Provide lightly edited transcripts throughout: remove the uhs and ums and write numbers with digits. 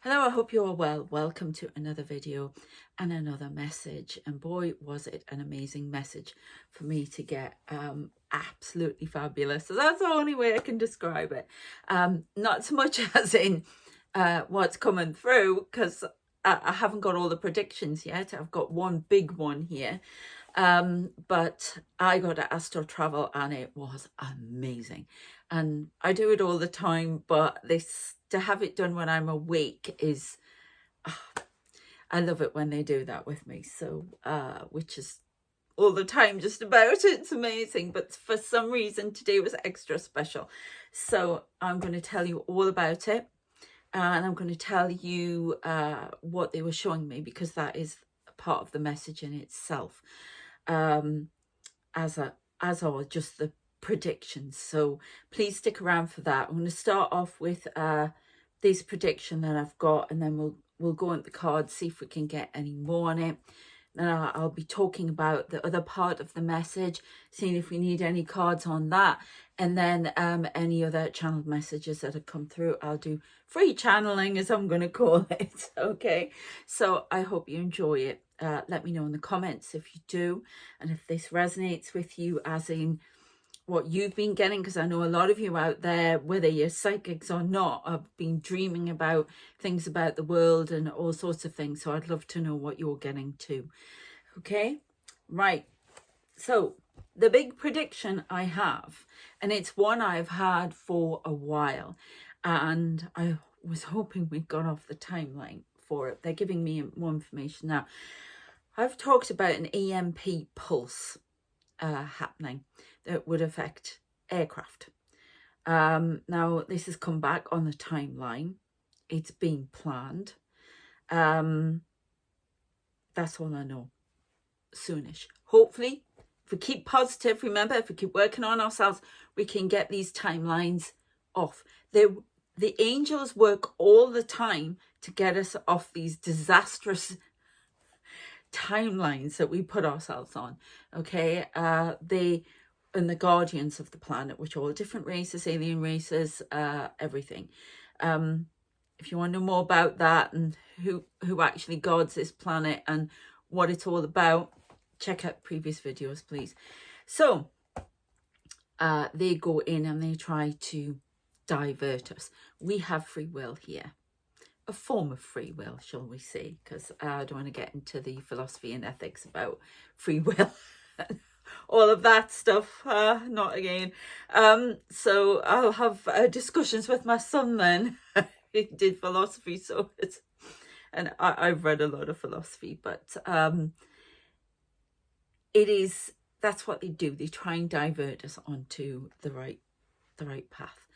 Hello, I hope you're well. Welcome to another video and another message. And boy, was it an amazing message for me to get. Absolutely fabulous. So that's the only way I can describe it. Not so much as in what's coming through, because I haven't got all the predictions yet. I've got one big one here. But I got to Astral travel and it was amazing. And I do it all the time, but to have it done when I'm awake is, I love it when they do that with me. So, which is all the time just about. It's amazing. But for some reason today was extra special. So I'm going to tell you all about it. And I'm going to tell you what they were showing me, because that is a part of the message in itself. As are just the predictions. So please stick around for that. I'm going to start off with this prediction that I've got, and then we'll go into the cards, see if we can get any more on it. Then I'll be talking about the other part of the message, seeing if we need any cards on that, and then any other channeled messages that have come through. I'll do free channeling, as I'm going to call it. Okay, so I hope you enjoy it. Let me know in the comments if you do, and if this resonates with you, as in what you've been getting, because I know a lot of you out there, whether you're psychics or not, have been dreaming about things about the world and all sorts of things. So I'd love to know what you're getting too. Okay, right. So the big prediction I have, and it's one I've had for a while, and I was hoping we got off the timeline for it. They're giving me more information now. I've talked about an EMP pulse happening that would affect aircraft. Now this has come back on the timeline. It's been planned. That's all I know. Soonish. Hopefully, if we keep positive, remember, if we keep working on ourselves, we can get these timelines off. The angels work all the time to get us off these disastrous timelines that we put ourselves on. Okay, they and the guardians of the planet, which are all different races, alien races, everything. If you want to know more about that and who actually guards this planet and what it's all about, check out previous videos, please. So they go in and they try to divert us. We have free will here. A form of free will, shall we say, because I don't want to get into the philosophy and ethics about free will. All of that stuff, not again. So I'll have discussions with my son then. He did philosophy, so it's, and I've read a lot of philosophy, but that's what they do. They try and divert us onto the right path.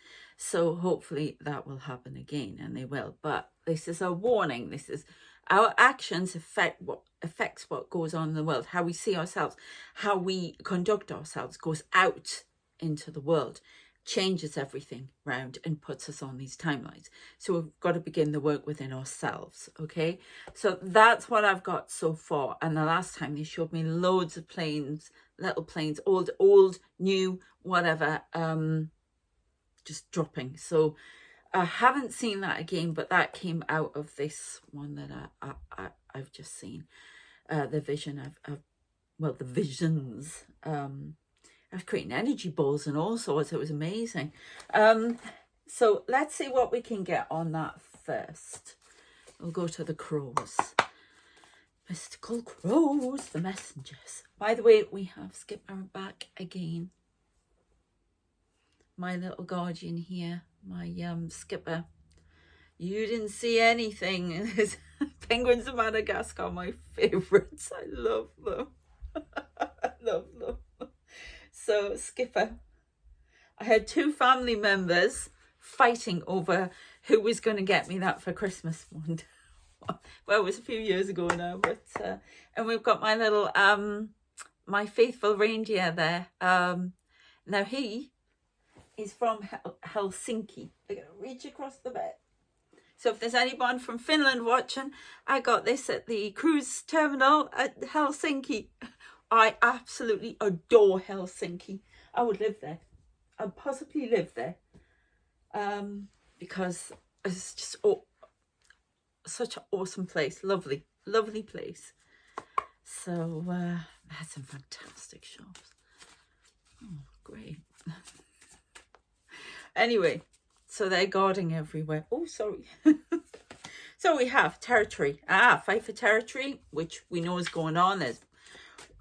So hopefully that will happen again, and they will. But this is a warning. This is our actions affects what goes on in the world. How we see ourselves, how we conduct ourselves goes out into the world, changes everything round and puts us on these timelines. So we've got to begin the work within ourselves. Okay, so that's what I've got so far. And the last time they showed me loads of planes, little planes, old, new, whatever, just dropping. So I haven't seen that again, but that came out of this one that I've just seen. The vision well, the visions. I was creating energy balls and all sorts. It was amazing. So let's see what we can get on that first. We'll go to the crows. Mystical crows, the messengers. By the way, we have Skipper back again. My little guardian here, my Skipper. You didn't see anything. Penguins of Madagascar are my favourites. I love them. I love them. So Skipper, I had two family members fighting over who was going to get me that for Christmas one. Well, it was a few years ago now, but and we've got my little my faithful reindeer there. Now he is from Helsinki. I'm going to reach across the bed. So if there's anyone from Finland watching, I got this at the cruise terminal at Helsinki. I absolutely adore Helsinki. I would live there. I'd possibly live there. Because it's just such an awesome place. Lovely, lovely place. So they had some fantastic shops. Oh, great. Anyway, so they're guarding everywhere. Oh, sorry. So we have territory. Fight for territory, which we know is going on.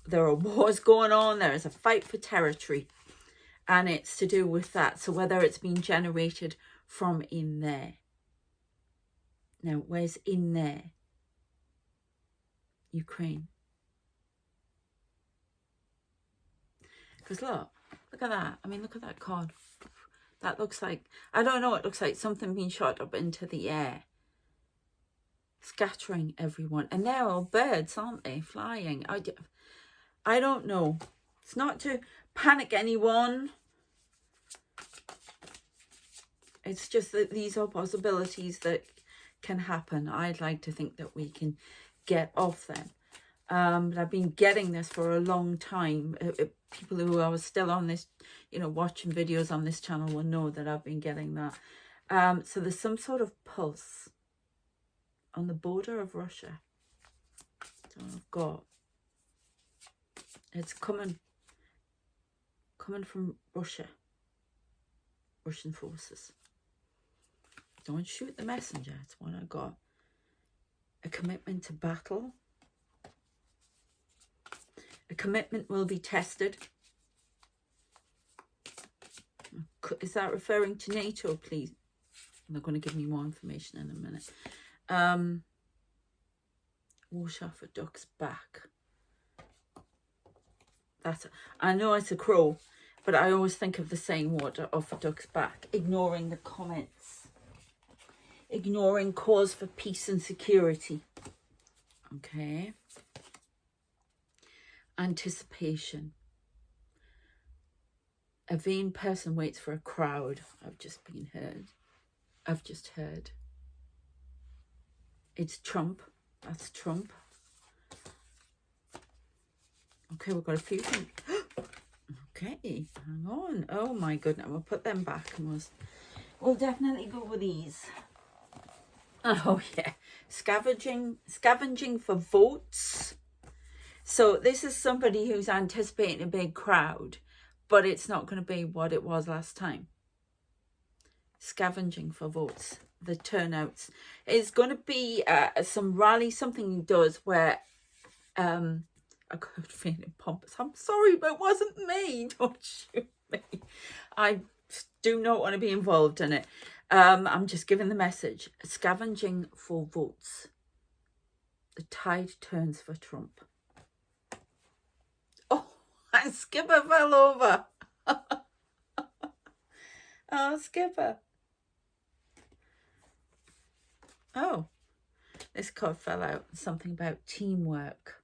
There are wars going on. There is a fight for territory. And it's to do with that. So whether it's been generated from in there. Now, where's in there? Ukraine. Because look at that. I mean, look at that card. That looks like, I don't know, it looks like something being shot up into the air. Scattering everyone. And they're all birds, aren't they? Flying. I don't know. It's not to panic anyone. It's just that these are possibilities that can happen. I'd like to think that we can get off them. But I've been getting this for a long time. People who are still on this, you know, watching videos on this channel will know that I've been getting that. So there's some sort of pulse on the border of Russia. So I've got, it's coming from Russia, Russian forces. Don't shoot the messenger. It's what I got. A commitment to battle. A commitment will be tested. Is that referring to NATO, please? They're going to give me more information in a minute. Wash off a duck's back. I know it's a crow, but I always think of the saying water off a duck's back. Ignoring the comments. Ignoring cause for peace and security. Okay. Anticipation. A vain person waits for a crowd. I've just heard. It's Trump. That's Trump. Okay, we've got a few things. Okay, hang on. Oh my goodness, we'll put them back and we'll definitely go with these. Oh yeah, scavenging for votes. So this is somebody who's anticipating a big crowd, but it's not going to be what it was last time. Scavenging for votes. The turnouts. It's going to be some rally, something he does where I could feel it pompous. I'm sorry, but it wasn't me. Don't shoot me. I do not want to be involved in it. I'm just giving the message. Scavenging for votes. The tide turns for Trump. Oh, and Skipper fell over. Oh, Skipper. Oh, this card fell out. Something about teamwork.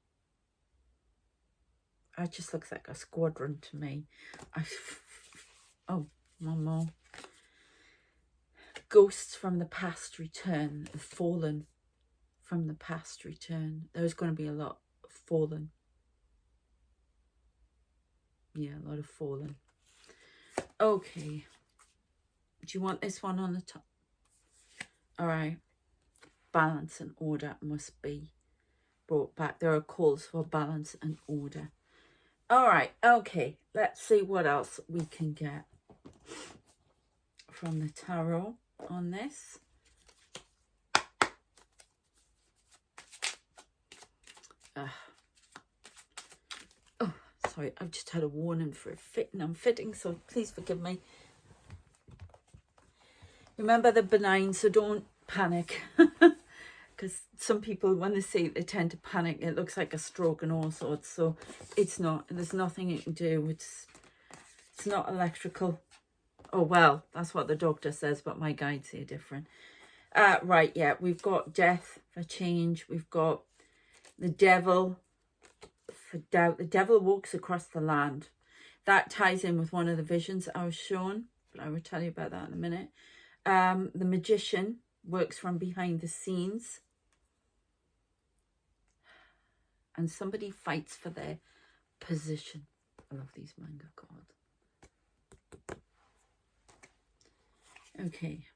It just looks like a squadron to me. Oh, one more. Ghosts from the past return. Fallen from the past return. There's going to be a lot of fallen. Yeah, a lot of fallen. Okay. Do you want this one on the top? All right. Balance and order must be brought back. There are calls for balance and order. All right. Okay. Let's see what else we can get from the tarot on this. Oh, sorry. I've just had a warning for a fit and I'm fitting, so please forgive me. Remember the benign, so don't panic. Because some people, when they see it, they tend to panic. It looks like a stroke and all sorts. So it's not. There's nothing you can do. It's not electrical. Oh, well, that's what the doctor says, but my guides say different. Right, yeah, we've got death for change. We've got the devil for doubt. The devil walks across the land. That ties in with one of the visions I was shown, but I will tell you about that in a minute. The magician works from behind the scenes. And somebody fights for their position. I love these manga cards. Okay.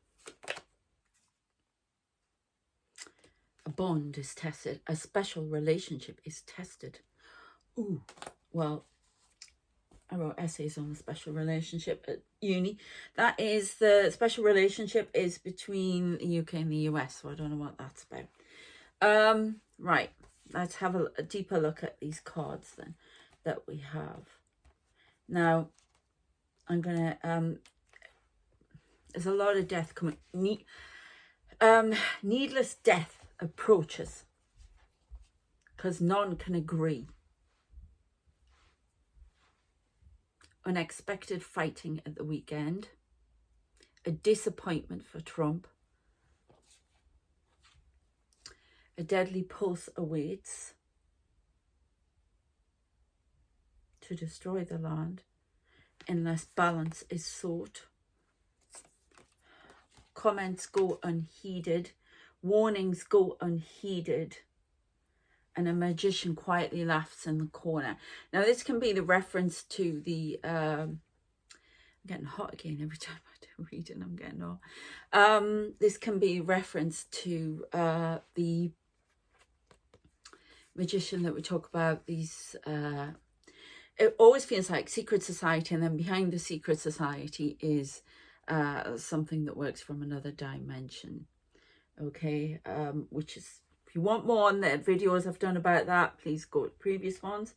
A bond is tested. A special relationship is tested. Ooh, well, I wrote essays on the special relationship at uni. That is, the special relationship is between the UK and the US, so I don't know what that's about. Right, let's have a deeper look at these cards then that we have. Now, I'm gonna, there's a lot of death coming. Needless death approaches because none can agree. Unexpected fighting at the weekend. A disappointment for Trump. A deadly pulse awaits to destroy the land unless balance is sought. Comments go unheeded. Warnings go unheeded. And a magician quietly laughs in the corner. Now, this can be the reference to the... I'm getting hot again every time I do reading. I'm getting hot. This can be reference to the magician that we talk about. These... it always feels like secret society, and then behind the secret society is something that works from another dimension. Okay, which is... If you want more on the videos I've done about that, please go to previous ones.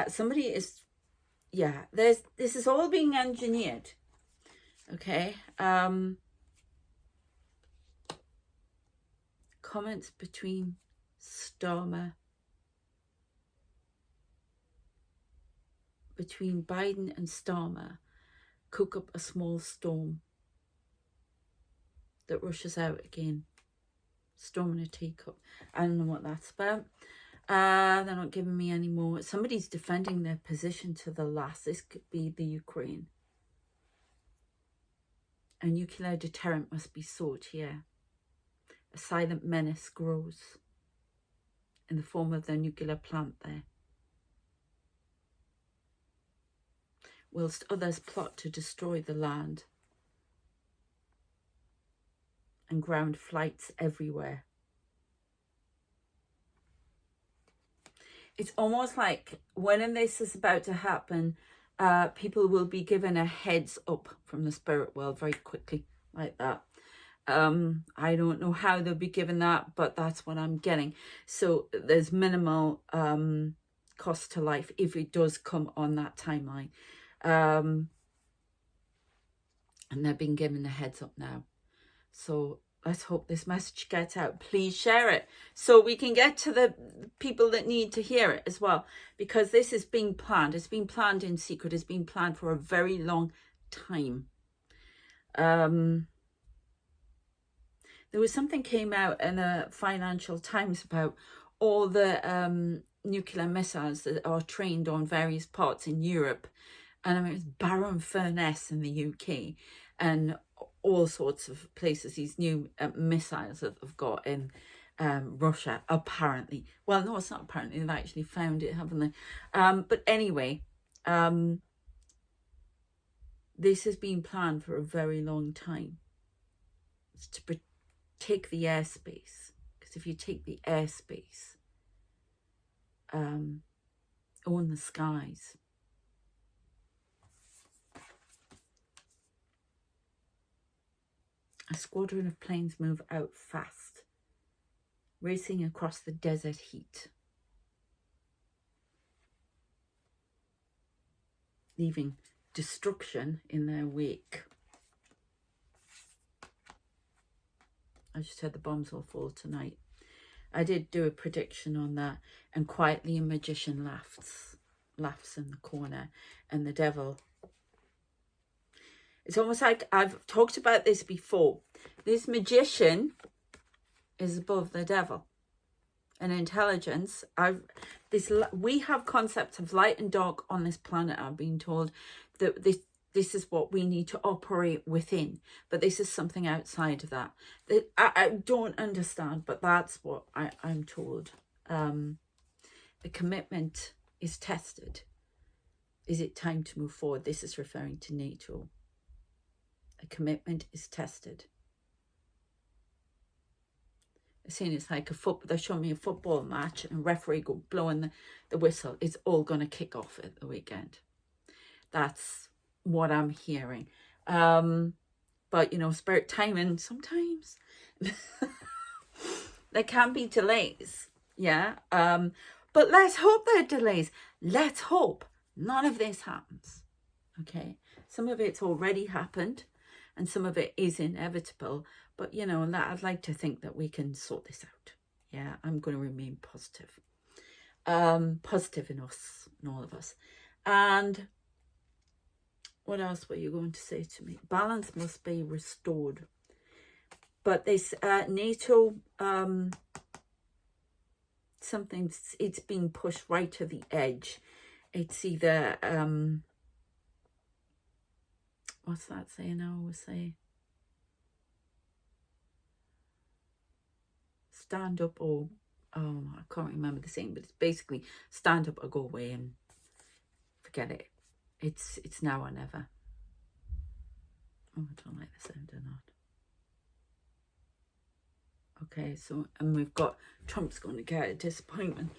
Somebody is, yeah, this is all being engineered. Okay. Comments between Starmer, between Biden and Starmer, cook up a small storm that rushes out again. Storm in a teacup. I don't know what that's about. They're not giving me any more. Somebody's defending their position to the last. This could be the Ukraine. A nuclear deterrent must be sought here. A silent menace grows in the form of the nuclear plant there. Whilst others plot to destroy the land. And ground flights everywhere. It's almost like when this is about to happen, people will be given a heads up from the spirit world very quickly, like that. I don't know how they'll be given that, but that's what I'm getting. So there's minimal cost to life if it does come on that timeline. And they're being given a heads up now. So let's hope this message gets out. Please share it so we can get to the people that need to hear it as well. Because this is being planned. It's been planned in secret. It's been planned for a very long time. There was something came out in the Financial Times about all the nuclear missiles that are trained on various parts in Europe. And I mean, it's Baron Furness in the UK. And all sorts of places, these new missiles that they've got in Russia, apparently. Well, no, it's not apparently. They've actually found it, haven't they? But anyway, this has been planned for a very long time. It's to take the airspace. Because if you take the airspace, own the skies. A squadron of planes move out fast, racing across the desert heat, leaving destruction in their wake. I just heard the bombs will fall tonight. I did do a prediction on that, and quietly a magician laughs in the corner, and the devil... It's almost like I've talked about this before. This magician is above the devil. And intelligence, we have concepts of light and dark on this planet. I've been told that this is what we need to operate within. But this is something outside of that. I don't understand, but that's what I'm told. The commitment is tested. Is it time to move forward? This is referring to NATO. A commitment is tested. saying it's like they're showing me a football match and a referee go blowing the whistle. It's all going to kick off at the weekend. That's what I'm hearing. But, you know, spirit timing, sometimes there can be delays. Yeah. But let's hope there are delays. Let's hope none of this happens. Okay. Some of it's already happened and some of it is inevitable. But, you know, I'd like to think that we can sort this out. Yeah. I'm going to remain positive. Positive in us, in all of us. And what else were you going to say to me? Balance must be restored. But this NATO, it's being pushed right to the edge. It's either, what's that saying I always say? Stand up or, oh, I can't remember the saying, but it's basically stand up or go away and forget it. It's now or never. Oh, I don't like the sound or not. Okay, so, and we've got Trump's going to get a disappointment.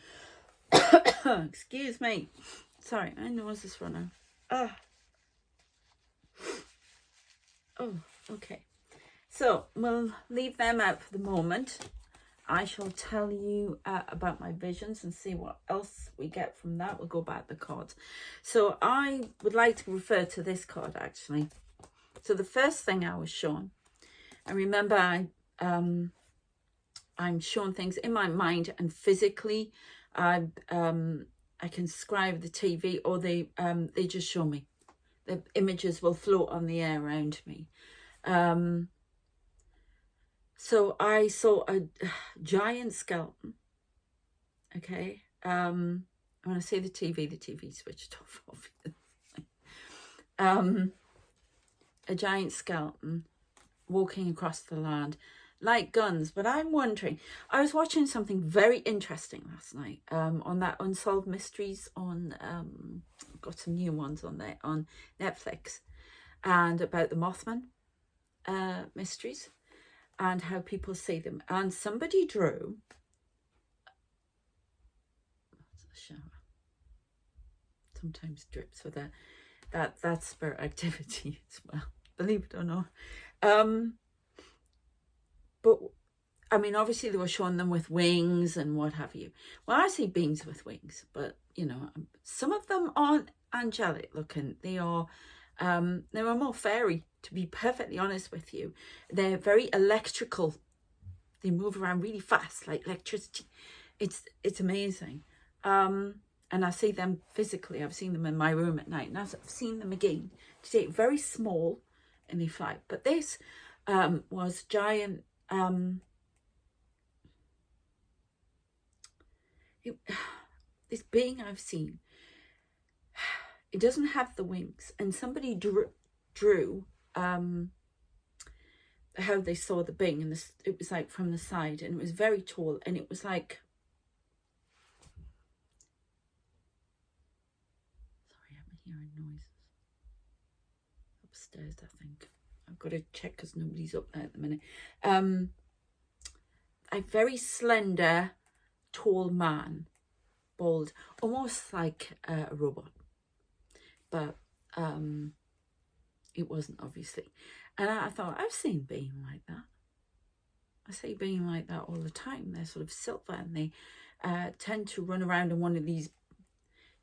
Excuse me. Sorry, my nose is running. Oh, okay. So, we'll leave them out for the moment. I shall tell you about my visions and see what else we get from that. We'll go back to the cards. So, I would like to refer to this card, actually. So, the first thing I was shown, and remember, I'm shown things in my mind and physically. I can describe the TV, or they just show me. The images will float on the air around me. So I saw a giant skeleton. Okay. When I say the TV switched off, obviously. A giant skeleton walking across the land. Like guns, but I'm wondering, I was watching something very interesting last night on that Unsolved Mysteries on, got some new ones on there on Netflix, and about the Mothman mysteries and how people see them. And somebody drew, the shower sometimes drips with that spirit activity as well, believe it or not. But, I mean, obviously they were showing them with wings and what have you. Well, I see beings with wings, but, you know, some of them aren't angelic looking. They are more fairy, to be perfectly honest with you. They're very electrical. They move around really fast, like electricity. It's amazing. And I see them physically. I've seen them in my room at night. And I've seen them again today. Very small, and they fly. But this was giant. This being I've seen, it doesn't have the wings, and somebody drew how they saw the being, and it was like from the side, and it was very tall, and it was like, sorry, I'm hearing noises upstairs. I think I've got to check because nobody's up there at the minute. A very slender, tall man, bald, almost like a robot, but it wasn't, obviously. And I thought, I've seen being like that. I see being like that all the time. They're sort of silver, and they tend to run around in one of these,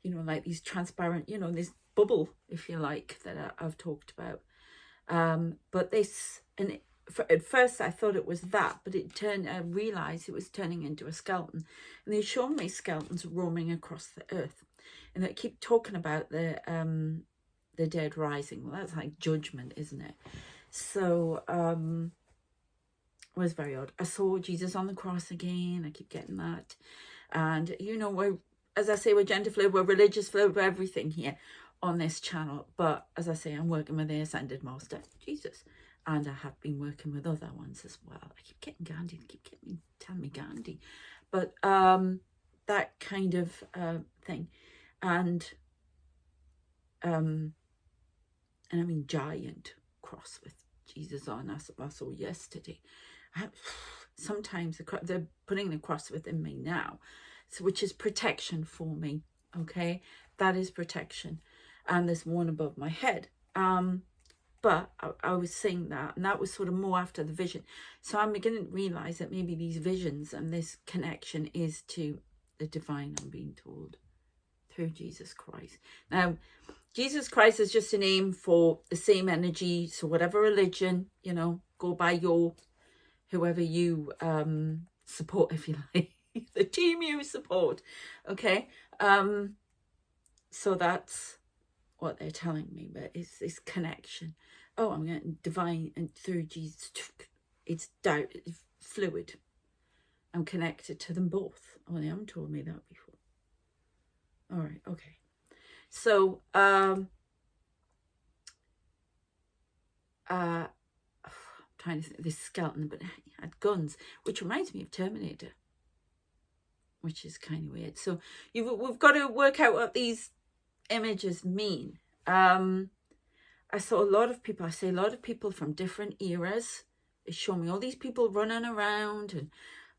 you know, like these transparent, you know, this bubble, if you like, that I've talked about. But this, and at first I thought it was that, but I realised it was turning into a skeleton. And they showed me skeletons roaming across the earth. And they keep talking about the dead rising. Well, that's like judgment, isn't it? So it was very odd. I saw Jesus on the cross again. I keep getting that. And, you know, we're, as I say, we're gender fluid, we're religious fluid, we're everything here on this channel. But as I say, I'm working with the Ascended Master, Jesus. And I have been working with other ones as well. I keep getting Gandhi. They keep telling me Gandhi. But that kind of thing. And I mean giant cross with Jesus on. I saw yesterday. sometimes they're putting the cross within me now, so which is protection for me. Okay, that is protection. And there's one above my head. But I was saying that, and that was sort of more after the vision. So I'm beginning to realize that maybe these visions and this connection is to the divine, I'm being told, through Jesus Christ. Now, Jesus Christ is just a name for the same energy. So whatever religion, you know, go by your, whoever you support, if you like, the team you support. Okay. So that's what they're telling me, but it's this connection. Oh, I'm getting divine, and through Jesus, it's fluid. I'm connected to them both. Oh, they haven't told me that before. All right, okay. So, I'm trying to think, this skeleton, but he had guns, which reminds me of Terminator, which is kind of weird. So we've got to work out what these images mean. I saw a lot of people, I say a lot of people from different eras. They show me all these people running around, and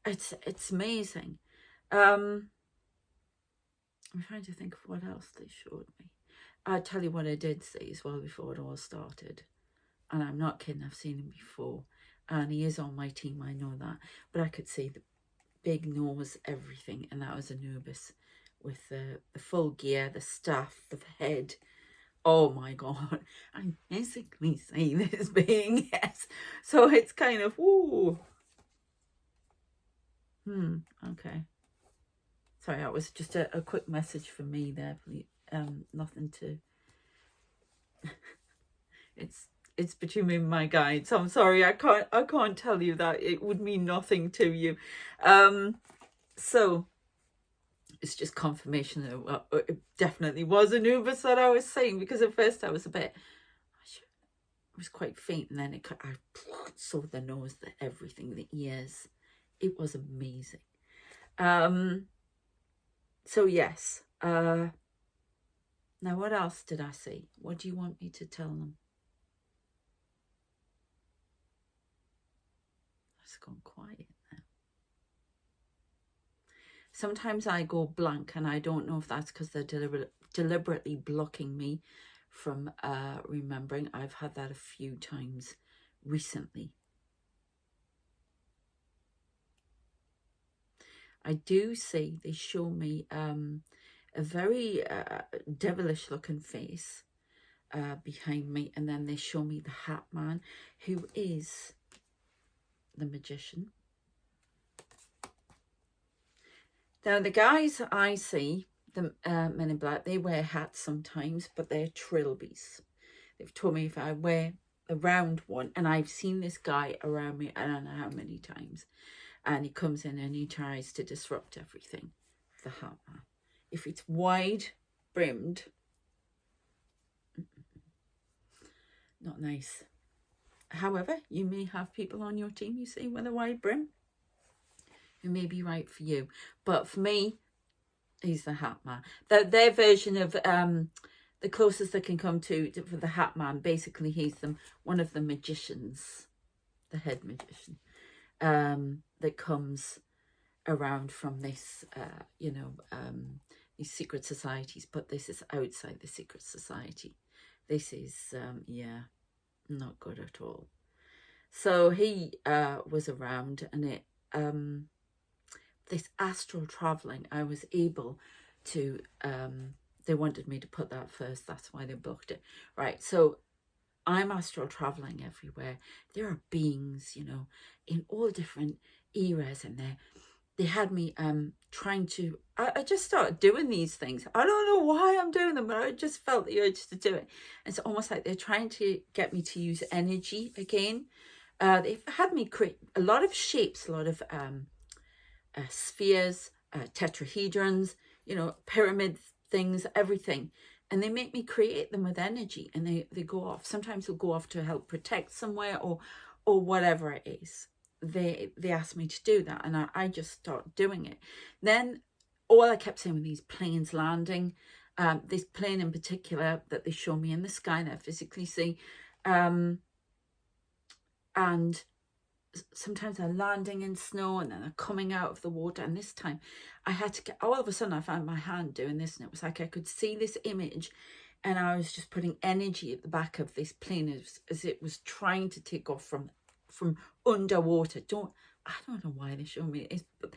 it's amazing. I'm trying to think of what else they showed me. I'll tell you what I did see as well before it all started. And I'm not kidding, I've seen him before. And he is on my team, I know that. But I could see the big nose, everything. And that was Anubis with the full gear, the staff, the head. Oh my God, I'm basically saying this being, yes. So it's kind of, ooh. Okay. Sorry, that was just a quick message for me there, please. Nothing to, it's between me and my guide. So I'm sorry, I can't tell you that. It would mean nothing to you. So it's just confirmation that it definitely was Anubis that I was saying, because at first I was a bit, it was quite faint, and then I saw the nose, the everything, the ears. It was amazing. So yes. Now what else did I see? What do you want me to tell them? It's gone quiet now. Sometimes I go blank, and I don't know if that's because they're deliberately blocking me from remembering. I've had that a few times recently. I do see they show me a very devilish looking face behind me, and then they show me the Hat Man, who is the magician. Now the guys I see, the men in black, they wear hats sometimes, but they're trilbies. They've told me if I wear a round one, and I've seen this guy around me, I don't know how many times, and he comes in and he tries to disrupt everything. The Hat Man. If it's wide brimmed, not nice. However, you may have people on your team, you see, with a wide brim, who may be right for you. But for me, he's the Hat Man. Their version of the closest they can come to for the Hat Man, basically he's one of the magicians, the head magician, that comes around from this, these secret societies. But this is outside the secret society. This is, yeah, not good at all. So he was around, and it this astral traveling, I was able to, they wanted me to put that first, that's why they blocked it. Right, so I'm astral traveling everywhere. There are beings, you know, in all different eras, and they had me trying to, I just started doing these things. I don't know why I'm doing them, but I just felt the urge to do it. It's almost like they're trying to get me to use energy again. They've had me create a lot of shapes, a lot of spheres, tetrahedrons, you know, pyramid things, everything. And they make me create them with energy, and they go off. Sometimes they'll go off to help protect somewhere or whatever it is. They asked me to do that, and I just start doing it. Then all I kept saying with these planes landing, this plane in particular that they show me in the sky that I physically see, and sometimes they're landing in snow and then they're coming out of the water. And this time I had to get, all of a sudden I found my hand doing this, and it was like I could see this image, and I was just putting energy at the back of this plane as it was trying to take off from underwater. I don't know why they show me it, but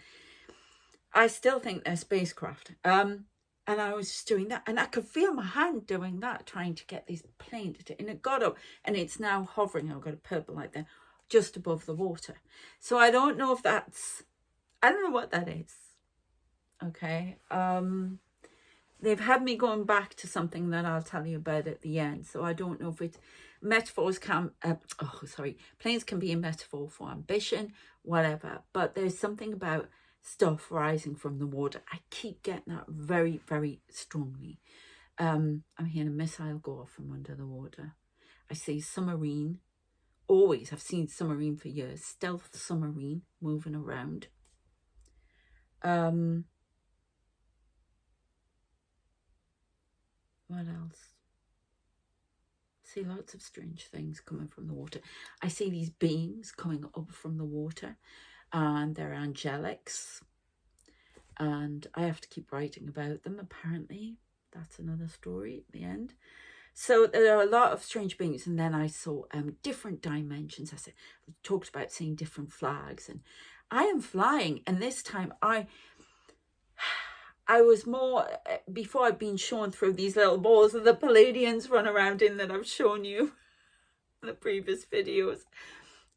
I still think they're spacecraft. And I was just doing that, and I could feel my hand doing that, trying to get this plane to take, and it got up, and it's now hovering. I've got a purple light there, just above the water. So I don't know if that's, I don't know what that is. Okay. They've had me going back to something that I'll tell you about at the end. So I don't know if it's metaphors planes can be a metaphor for ambition, whatever. But there's something about stuff rising from the water. I keep getting that very, very strongly. I'm hearing a missile go off from under the water. I see submarine. Always, I've seen submarine for years. Stealth submarine moving around. What else? I see lots of strange things coming from the water. I see these beings coming up from the water, and they're angelics. And I have to keep writing about them, apparently. That's another story at the end. So there are a lot of strange beings. And then I saw different dimensions. I talked about seeing different flags. And I am flying. And this time I was more, before I'd been shown through these little balls that the Palladians run around in that I've shown you in the previous videos.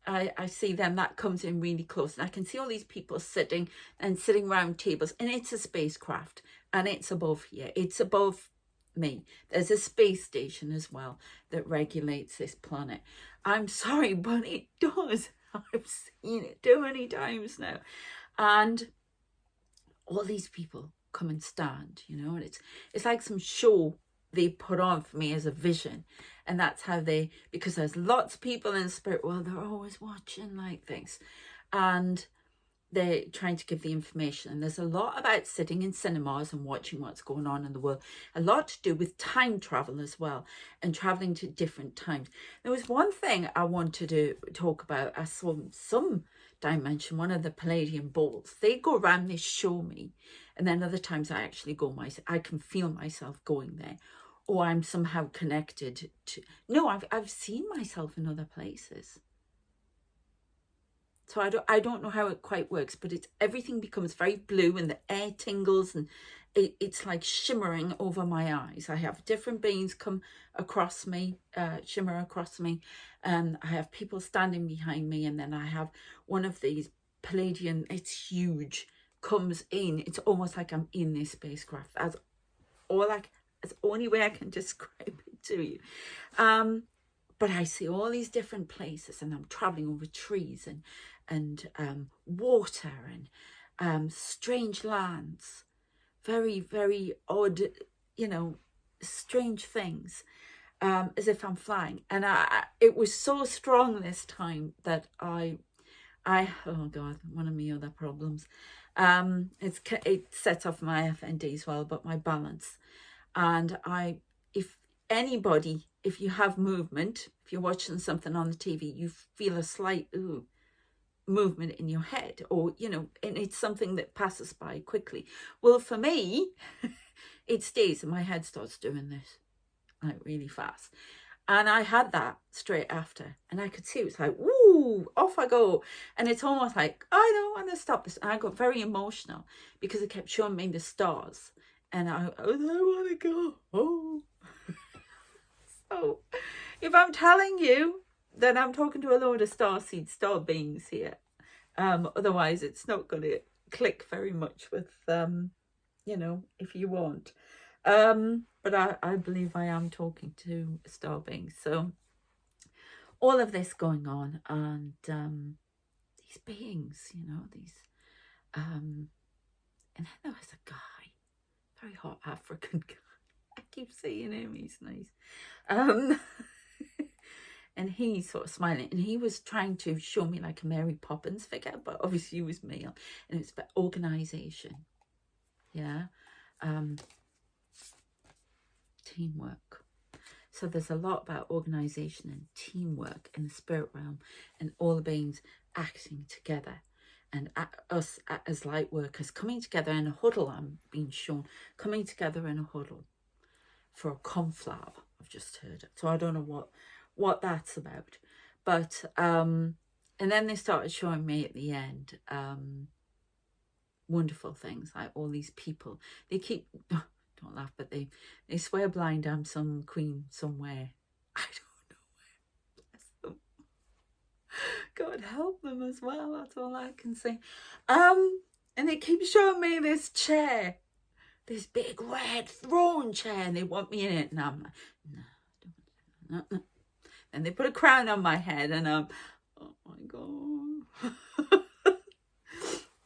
I see them, that comes in really close, and I can see all these people sitting around tables, and it's a spacecraft, and it's above here, it's above me. There's a space station as well that regulates this planet. I'm sorry, but it does. I've seen it too many times now. And all these people come and stand, you know, and it's like some show they put on for me as a vision. And that's how because there's lots of people in the spirit world, they're always watching like things, and they're trying to give the information. And there's a lot about sitting in cinemas and watching what's going on in the world, a lot to do with time travel as well, and traveling to different times. There was one thing I wanted to talk about. I saw some dimension, one of the Palladian balls, they go around, they show me, and then other times I actually go myself. I can feel myself going there, or I'm somehow connected to, no, I've seen myself in other places. So I don't know how it quite works, but everything becomes very blue, and the air tingles, and it's like shimmering over my eyes. I have different beings come across me, shimmer across me, and I have people standing behind me, and then I have one of these Palladian, it's huge, comes in. It's almost like I'm in this spacecraft. That's the only way I can describe it to you. But I see all these different places, and I'm traveling over trees and water and strange lands, very, very odd, you know, strange things, as if I'm flying. And it was so strong this time that I oh God, one of my other problems. It sets off my FND as well, but my balance. And if you have movement, if you're watching something on the TV, you feel a slight movement in your head, or, you know, and it's something that passes by quickly. Well, for me, it stays, and my head starts doing this, like really fast. And I had that straight after, and I could see it was like, woo, off I go. And it's almost like, I don't want to stop this. And I got very emotional because it kept showing me the stars. And I want to go home. So if I'm telling you, then I'm talking to a load of starseed, star beings here. Otherwise, it's not going to click very much with, you know, if you want. But I believe I am talking to star beings. So all of this going on, and these beings, you know, and then there was a guy, very hot African guy. I keep saying him, he's nice. And he's sort of smiling, and he was trying to show me like a Mary Poppins figure, but obviously he was male, and it's about organisation. Yeah. Teamwork. So there's a lot about organisation and teamwork in the spirit realm, and all the beings acting together, and us as light workers coming together in a huddle. I'm being shown coming together in a huddle for a conflab. I've just heard it, so I don't know what that's about. But and then they started showing me at the end wonderful things, like all these people. They keep, don't laugh, but they swear blind I'm some queen somewhere. I don't know where. Bless them. God help them as well. That's all I can say. And they keep showing me this chair, this big red throne chair, and they want me in it, and I'm like, no, don't, no. And they put a crown on my head, and I'm, oh my God.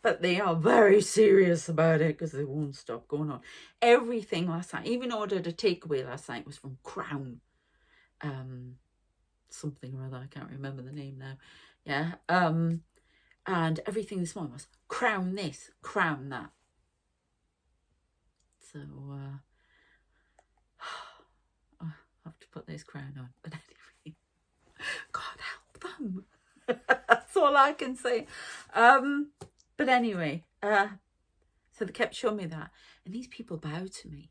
But they are very serious about it because they won't stop going on. Everything last night, even ordered a takeaway last night, was from Crown. Something or other, I can't remember the name now. Yeah. And everything this morning was Crown this, Crown that. So I have to put this crown on. But anyway, God help them. That's all I can say. But anyway, so they kept showing me that, and these people bow to me,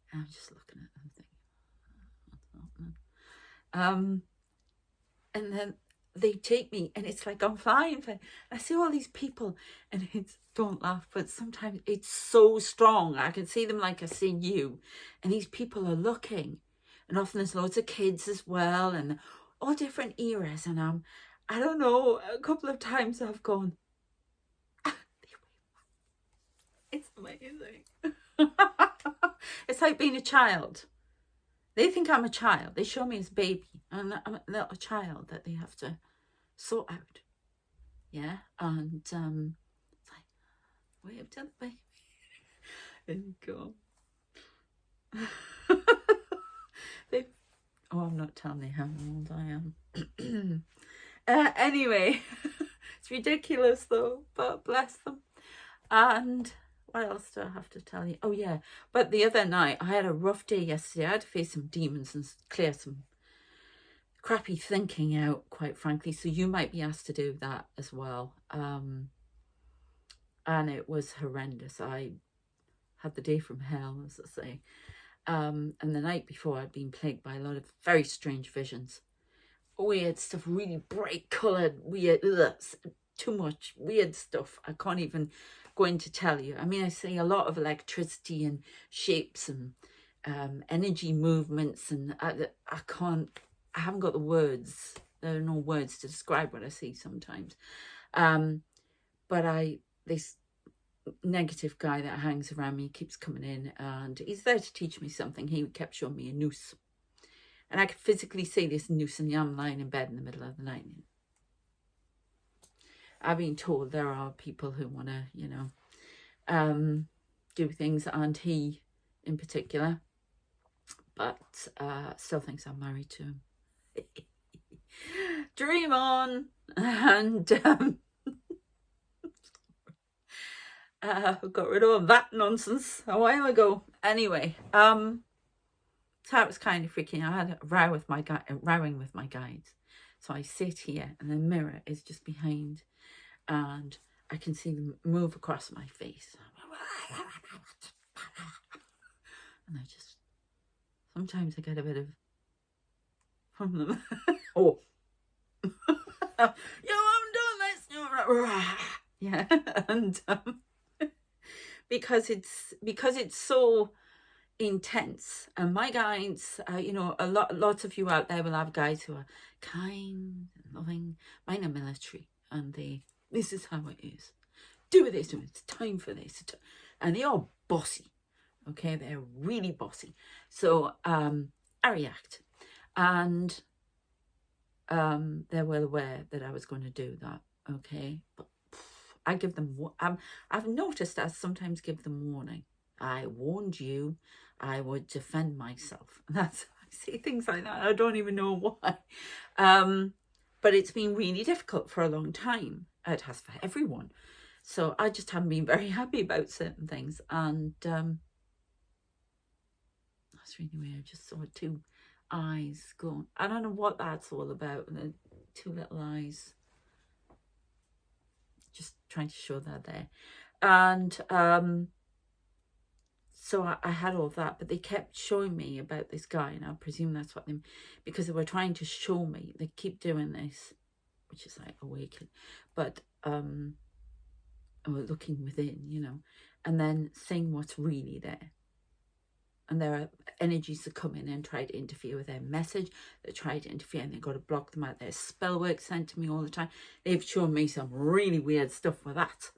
and I'm just looking at them thinking, and then they take me, and it's like I'm flying. I see all these people, and it's, don't laugh, but sometimes it's so strong. I can see them like I see you, and these people are looking, and often there's loads of kids as well, and all different eras, and I don't know, a couple of times I've gone, it's amazing. It's like being a child. They think I'm a child. They show me as a baby, and I'm a little child that they have to sort out. Yeah, and it's like, wave to the baby. There you go. Oh, I'm not telling you how old I am. Anyway, it's ridiculous though, but bless them. And what else do I have to tell you? Oh yeah, but the other night I had a rough day yesterday. I had to face some demons and clear some crappy thinking out, quite frankly. So you might be asked to do that as well. And it was horrendous. I had the day from hell, as I say. And the night before I'd been plagued by a lot of very strange visions. Weird stuff, really bright coloured, weird, too much weird stuff. I can't even go into tell you. I mean, I see a lot of electricity and shapes and energy movements, and I haven't got the words. There are no words to describe what I see sometimes. But this negative guy that hangs around me keeps coming in, and he's there to teach me something. He kept showing me a noose, and I could physically see this noose, and I'm lying in bed in the middle of the night. I've been told there are people who want to, do things, and he in particular, but still thinks I'm married to him. Dream on. And got rid of all that nonsense a while ago. Anyway, so it was kind of freaking. I had a row with my guides. So I sit here, and the mirror is just behind, and I can see them move across my face. And I just, sometimes I get a bit of from them. Oh, you haven't done this. Yeah, and because it's so intense, and my guides, lots of you out there will have guides who are kind and loving. Mine are military, and this is how it is. Do this, it's time for this, and they are bossy. Okay, they're really bossy. So I react, and they're well aware that I was going to do that. Okay, but I give them. I've noticed I sometimes give them warning. I warned you. I would defend myself. I see things like that. I don't even know why. But it's been really difficult for a long time. It has for everyone. So I just haven't been very happy about certain things, and that's really weird. I just saw two eyes going. I don't know what that's all about. The two little eyes. trying to show they're there. And so I had all that, but they kept showing me about this guy, and I presume that's what they, because they were trying to show me. They keep doing this, which is like awakening, but we're looking within, you know, and then seeing what's really there. And there are energies that come in and try to interfere with their message. They try to interfere, and they've got to block them out. There's spell work sent to me all the time. They've shown me some really weird stuff with that,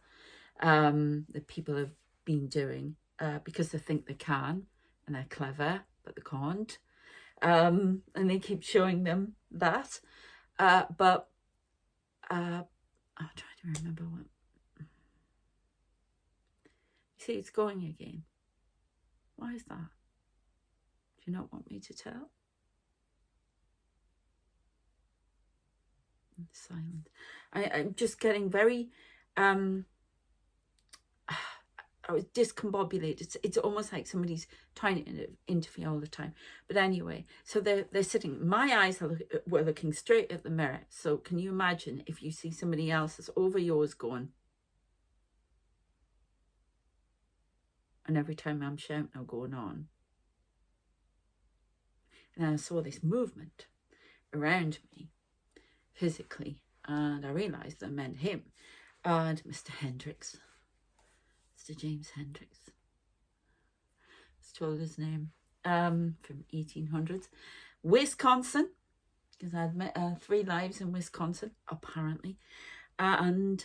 that people have been doing because they think they can, and they're clever, but they can't. And they keep showing them that. But I'm trying to remember what. You see, it's going again. Why is that? Do you not want me to tell? I'm silent. I'm just getting very I was discombobulated. It's almost like somebody's trying to interfere all the time. But anyway, so they're sitting. My eyes were looking straight at the mirror. So can you imagine if you see somebody else that's over yours going, and every time I'm shouting or going on. And I saw this movement around me physically, and I realised I meant him and Mr. Hendricks, Mr. James Hendricks. It's told his name, from 1800s, Wisconsin, because I'd met 3 lives in Wisconsin apparently, and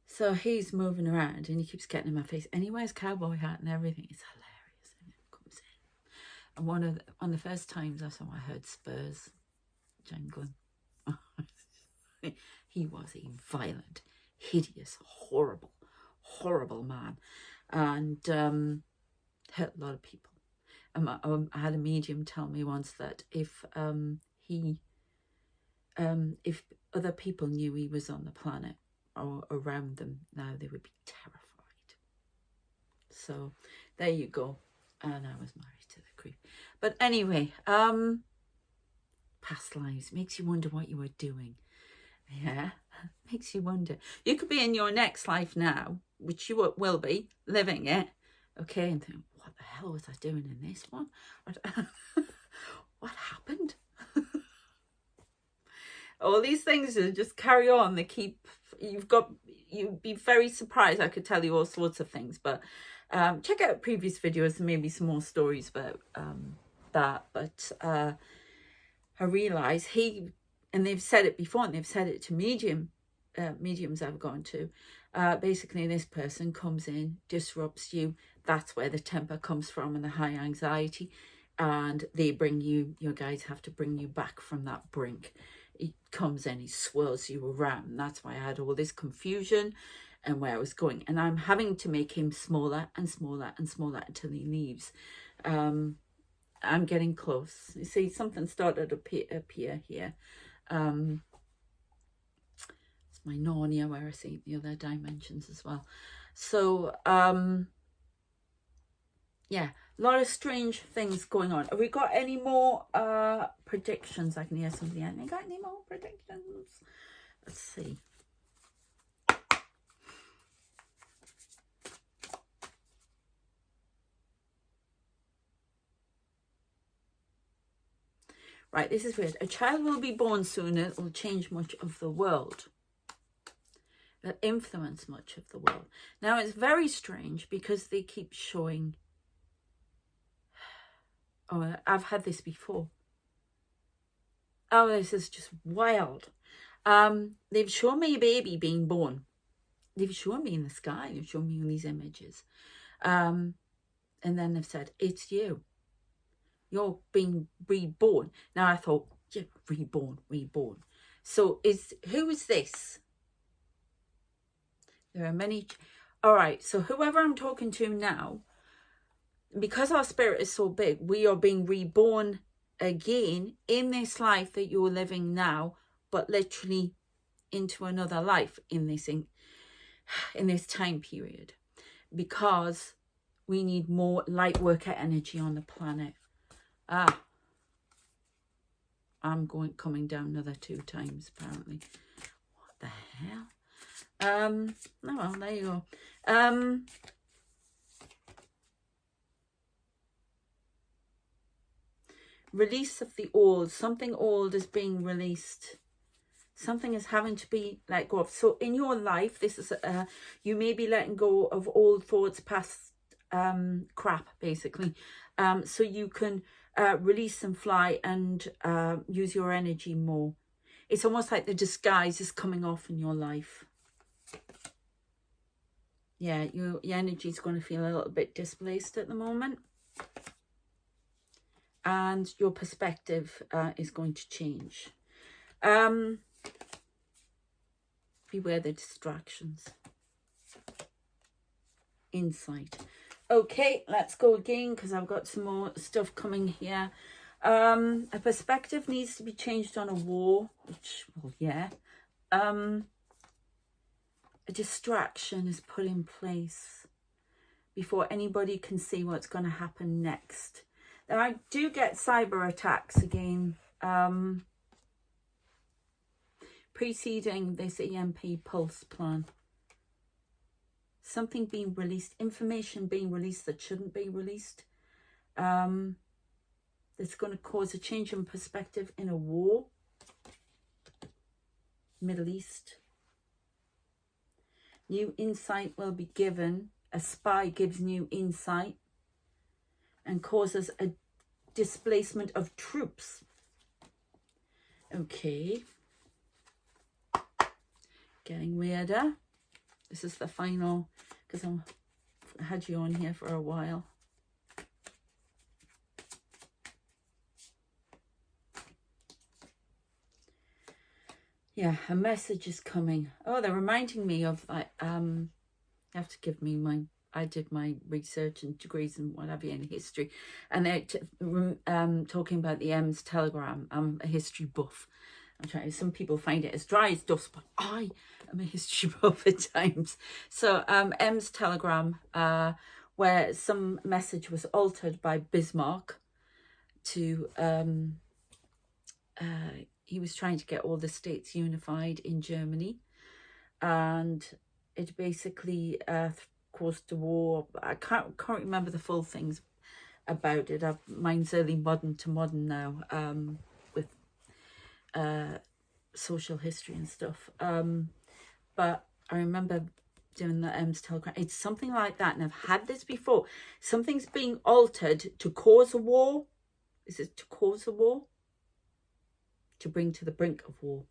so he's moving around and he keeps getting in my face, and he wears cowboy hat and everything. It's hilarious. And it comes in. And one of the first times I saw, I heard spurs jangling. He was a violent, hideous, horrible man, and hurt a lot of people. I had a medium tell me once that if other people knew he was on the planet or around them now, they would be terrified. So there you go. And I was married to the creep. But anyway, past lives makes you wonder what you were doing. Yeah, makes you wonder. You could be in your next life now, which you will be living it, okay, and think, what the hell was I doing in this one? What happened? All these things just carry on. They keep, you'd be very surprised. I could tell you all sorts of things, but check out previous videos and maybe some more stories about that. But I realise and they've said it before, and they've said it to mediums I've gone to. Basically, this person comes in, disrupts you. That's where the temper comes from and the high anxiety. And they bring you, your guides have to bring you back from that brink. He comes in, he swirls you around. That's why I had all this confusion and where I was going. And I'm having to make him smaller and smaller and smaller until he leaves. I'm getting close. You see, something started to appear here. It's my Narnia, where I see the other dimensions as well. So, yeah, a lot of strange things going on. Have we got any more predictions? I can hear somebody. Have we got any more predictions? Let's see. Right, this is weird. A child will be born soon. It will change much of the world. It'll influence much of the world. Now, it's very strange because they keep showing... Oh, I've had this before. Oh, this is just wild. They've shown me a baby being born. They've shown me in the sky. They've shown me in these images. And then they've said, it's you. You're being reborn. Now I thought, yeah, reborn. So who is this? There are many. All right. So whoever I'm talking to now, because our spirit is so big, we are being reborn again in this life that you're living now, but literally into another life in this time period, because we need more light worker energy on the planet. I'm coming down another 2 times apparently. What the hell? Oh, well, there you go. Release of the old. Something old is being released. Something is having to be let go of. So in your life, this is you may be letting go of old thoughts, past crap, basically, so you can release and fly and use your energy more. It's almost like the disguise is coming off in your life. Yeah, your energy is going to feel a little bit displaced at the moment. And your perspective is going to change. Beware the distractions. Insight. Okay, let's go again because I've got some more stuff coming here. A perspective needs to be changed on a war, which, well, yeah. A distraction is put in place before anybody can see what's going to happen next. Now, I do get cyber attacks again, preceding this EMP pulse plan. Something being released, information being released that shouldn't be released. That's going to cause a change in perspective in a war. Middle East. New insight will be given. A spy gives new insight and causes a displacement of troops. Okay. Getting weirder. This is the final, because I had you on here for a while. Yeah, a message is coming. Oh, they're reminding me of, you have to give me I did my research and degrees and what have you in history. And they're talking about the M's telegram. I'm a history buff. Some people find it as dry as dust, but I am a history buff at times. So M's telegram, where some message was altered by Bismarck to, he was trying to get all the states unified in Germany. And it basically caused a war. I can't remember the full things about it. Mine's early modern to modern now, with social history and stuff. But I remember doing the M's telegram. It's something like that, and I've had this before. Something's being altered to cause a war. Is it to cause a war? To bring to the brink of war.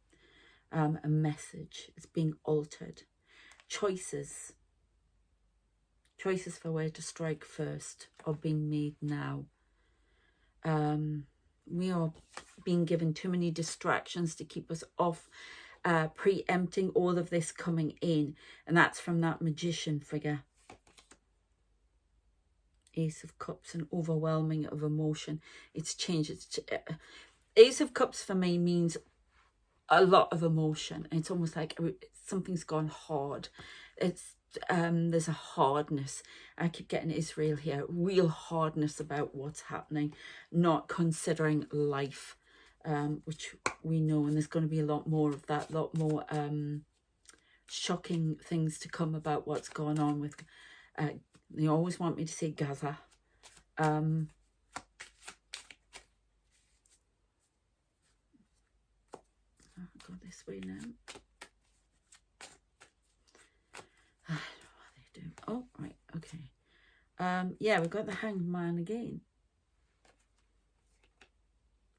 A message is being altered. Choices for where to strike first are being made now. We are being given too many distractions to keep us off preempting all of this coming in, and that's from that magician figure. Ace of Cups, and overwhelming of emotion. It's changed. Ace of Cups for me means a lot of emotion. It's almost like something's gone hard. It's there's a hardness. I keep getting Israel here. Real hardness about what's happening, not considering life, which we know, and there's going to be a lot more of that, a lot more shocking things to come about what's going on with. They always want me to say Gaza. I'll go this way now. I don't know what they do. Oh, right, okay. Yeah, we've got the Hanged Man again.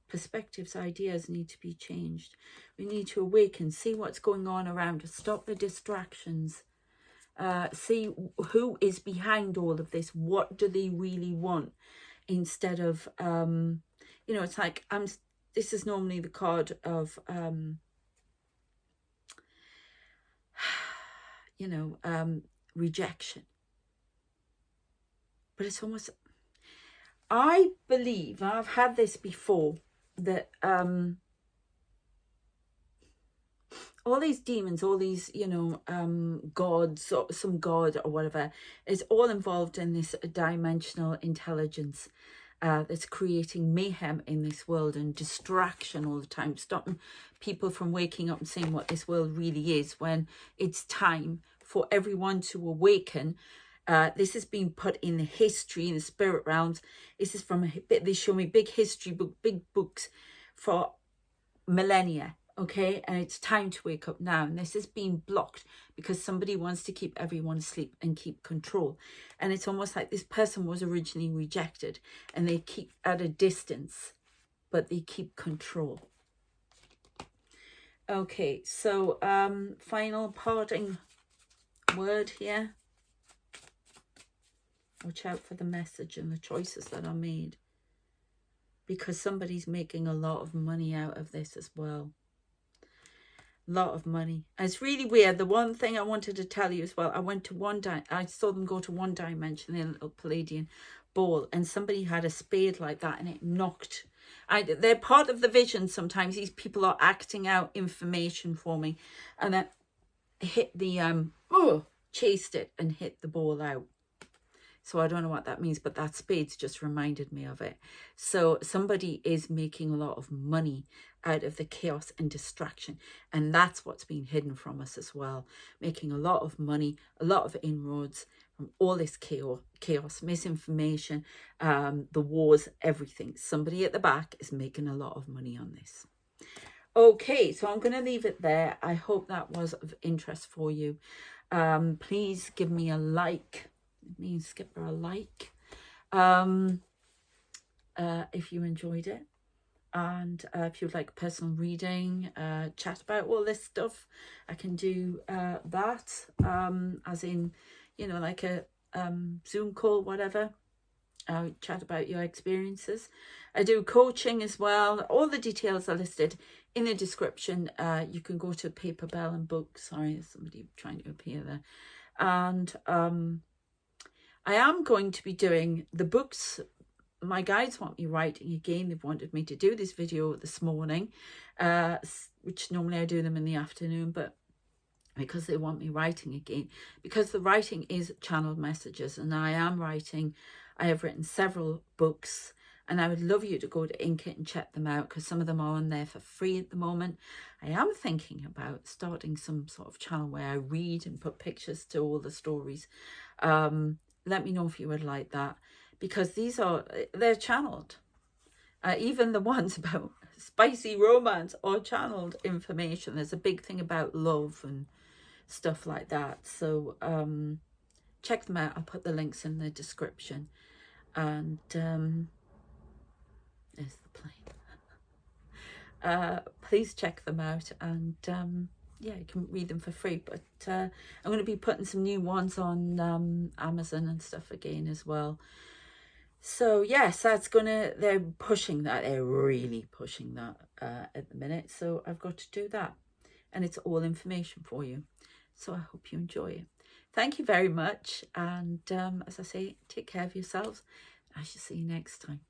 Perspectives, ideas need to be changed. We need to awaken, see what's going on around us, stop the distractions, see who is behind all of this. What do they really want? Instead of, you know, it's like, this is normally the card of, you know, rejection. But it's almost, I believe, I've had this before, that all these demons, all these, you know, gods, or some god or whatever, is all involved in this dimensional intelligence. that's creating mayhem in this world and distraction all the time, stopping people from waking up and seeing what this world really is, when it's time for everyone to awaken. This has been put in the history, in the spirit realms. This is from they show me big history book, big books for millennia. Okay, and it's time to wake up now, and this is being blocked because somebody wants to keep everyone asleep and keep control. And it's almost like this person was originally rejected and they keep at a distance, but they keep control. Okay, so final parting word here. Watch out for the message and the choices that are made, because somebody's making a lot of money out of this as well. Lot of money. And it's really weird. The one thing I wanted to tell you as well, I went to I saw them go to One Dimension in a little Palladian ball, and somebody had a spade like that, and it knocked. They're part of the vision. Sometimes these people are acting out information for me, and then hit the chased it and hit the ball out. So I don't know what that means, but that spade's just reminded me of it. So somebody is making a lot of money out of the chaos and distraction. And that's what's been hidden from us as well. Making a lot of money, a lot of inroads from all this chaos, misinformation, the wars, everything. Somebody at the back is making a lot of money on this. Okay, so I'm going to leave it there. I hope that was of interest for you. Please give me a like. Me and Skipper a like if you enjoyed it, and if you'd like personal reading, chat about all this stuff, I can do that, as in, you know, like a Zoom call, whatever. Chat about your experiences. I do coaching as well. All the details are listed in the description. You can go to Paper Bell and Book. Sorry, there's somebody trying to appear there. And I am going to be doing the books. My guides want me writing again. They've wanted me to do this video this morning, which normally I do them in the afternoon, but because they want me writing again, because the writing is channeled messages, and I am writing. I have written several books, and I would love you to go to Inket and check them out, because some of them are on there for free at the moment. I am thinking about starting some sort of channel where I read and put pictures to all the stories. Let me know if you would like that, because they're channeled. Even the ones about spicy romance are channeled information. There's a big thing about love and stuff like that. So check them out. I'll put the links in the description. And there's the plane. Please check them out, and yeah, you can read them for free. But I'm going to be putting some new ones on Amazon and stuff again as well. So yes, they're pushing that. They're really pushing that at the minute. So I've got to do that, and it's all information for you. So I hope you enjoy it. Thank you very much. And as I say, take care of yourselves. I shall see you next time.